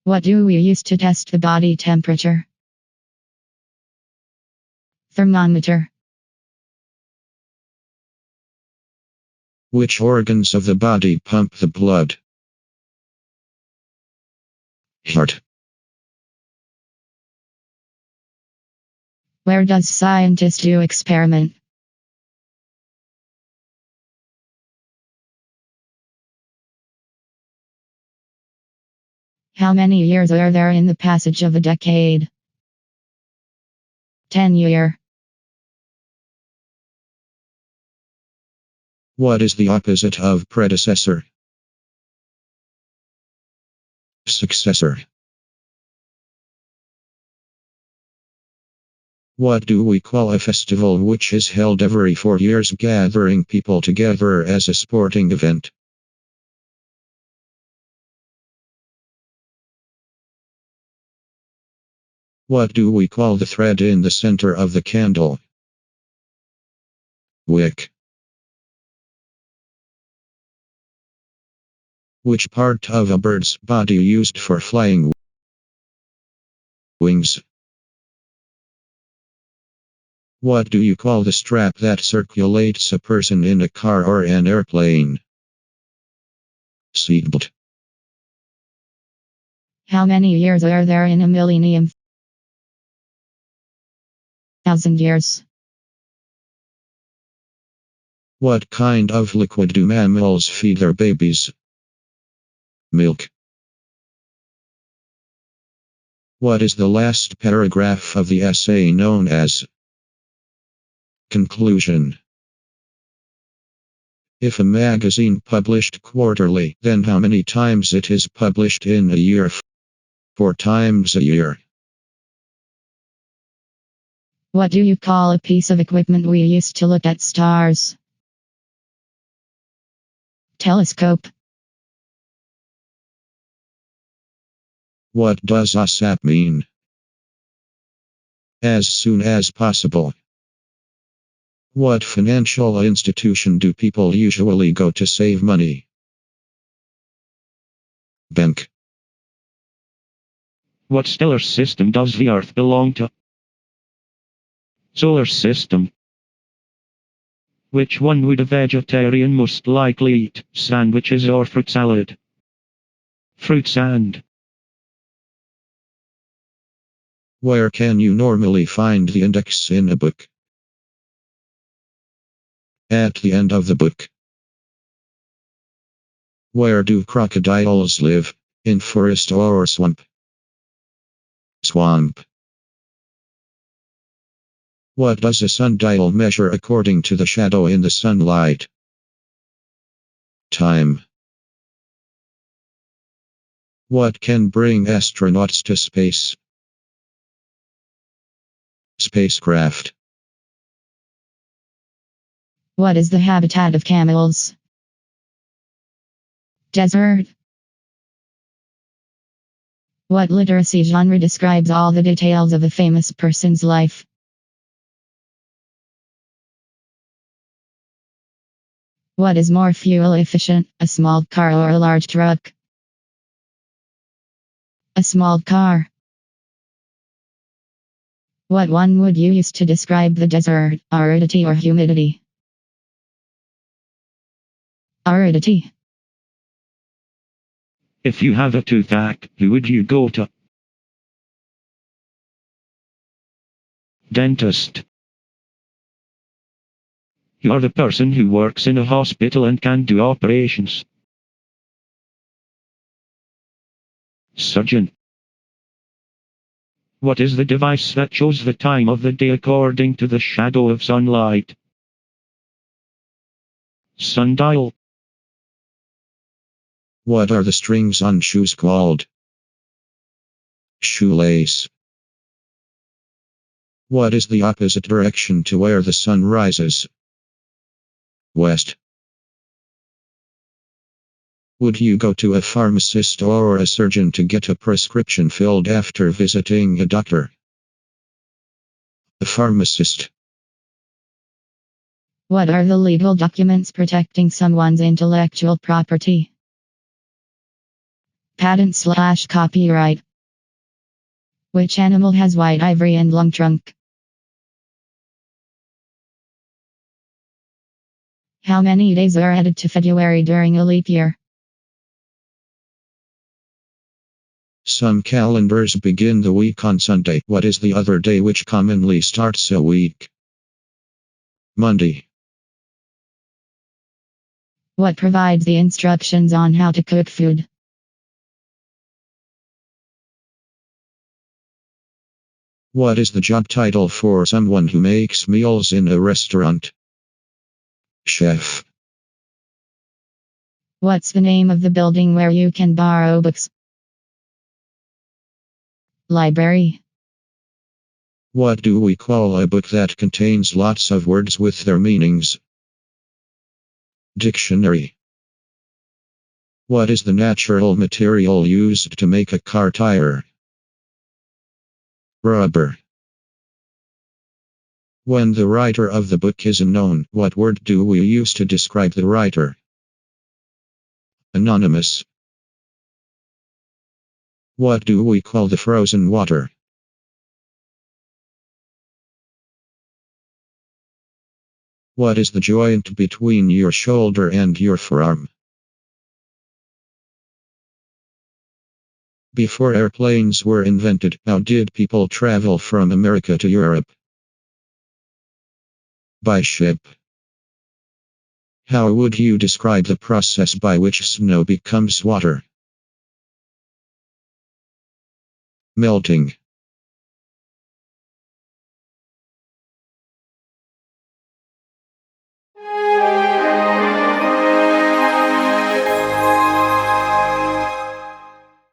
What do we use to test the body temperature? Thermometer. Which organs of the body pump the blood? Heart. Where does scientist do experiment? How many years are there in the passage of a decade? 10 year. What is the opposite of predecessor? Successor. What do we call a festival which is held every 4 years, gathering people together as a sporting event? What do we call the thread in the center of the candle? Wick. Which part of a bird's body used for flying? Wings. What do you call the strap that circulates a person in a car or an airplane? Seatbelt. How many years are there in a millennium? 1,000 years. What kind of liquid do mammals feed their babies? Milk. What is the last paragraph of the essay known as conclusion? If a magazine published quarterly, then how many times it is published in a year? 4 times a year. What do you call a piece of equipment we use to look at stars? Telescope. What does ASAP mean? As soon as possible. What financial institution do people usually go to save money? Bank. What stellar system does the Earth belong to? Solar system. Which one would a vegetarian most likely eat, sandwiches or fruit salad? Fruit sand. Where can you normally find the index in a book? At the end of the book. Where do crocodiles live? In forest or swamp? Swamp. What does a sundial measure according to the shadow in the sunlight? Time. What can bring astronauts to space? Spacecraft. What is the habitat of camels? Desert. What literacy genre describes all the details of a famous person's life? What is more fuel efficient, a small car or a large truck? A small car. What one would you use to describe the desert, aridity or humidity? Aridity. If you have a toothache, who would you go to? Dentist. You are the person who works in a hospital and can do operations. Surgeon. What is the device that shows the time of the day according to the shadow of sunlight? Sundial. What are the strings on shoes called? Shoelace. What is the opposite direction to where the sun rises? West. Would you go to a pharmacist or a surgeon to get a prescription filled after visiting a doctor? A pharmacist. What are the legal documents protecting someone's intellectual property? Patent/copyright. Which animal has white ivory and long trunk? How many days are added to February during a leap year? Some calendars begin the week on Sunday. What is the other day which commonly starts a week? Monday. What provides the instructions on how to cook food? What is the job title for someone who makes meals in a restaurant? Chef. What's the name of the building where you can borrow books? Library. What do we call a book that contains lots of words with their meanings? Dictionary. What is the natural material used to make a car tire? Rubber. When the writer of the book is unknown, what word do we use to describe the writer? Anonymous. What do we call the frozen water? What is the joint between your shoulder and your forearm? Before airplanes were invented, how did people travel from America to Europe? By ship. How would you describe the process by which snow becomes water? Melting.